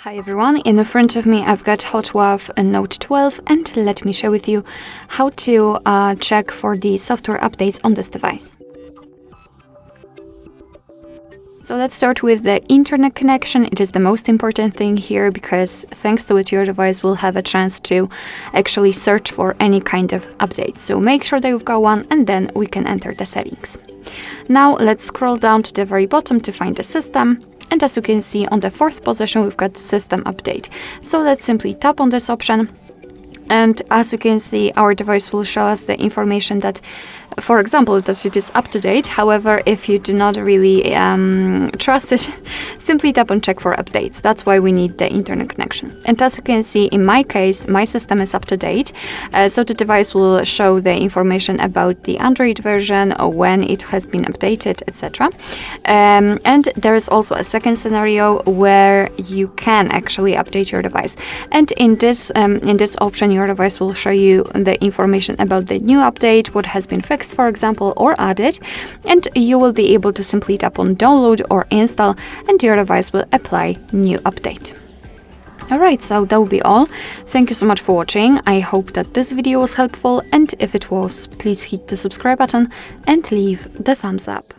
Hi everyone, in front of me I've got HOTWAV Note 12 and let me share with you how to check for the software updates on this device. So let's start with the internet connection. It is the most important thing here because thanks to it your device will have a chance to actually search for any kind of updates. So make sure that you've got one and then we can enter the settings. Now let's scroll down to the very bottom to find the system. And as you can see, on the fourth position, we've got System Update. So let's simply tap on this option. And as you can see, our device will show us the information that, for example, that it is up to date. However, if you do not really trust it, simply tap on check for updates. That's why we need the internet connection. And as you can see, in my case, my system is up to date. So the device will show the information about the Android version, or when it has been updated, etc. And there is also a second scenario where you can actually update your device. And in this option, your device will show you the information about the new update, what has been fixed, for example, or added, and you will be able to simply tap on download or install and your device will apply new update. Alright, so that will be all. Thank you so much for watching. I hope that this video was helpful, and if it was, please hit the subscribe button and leave the thumbs up.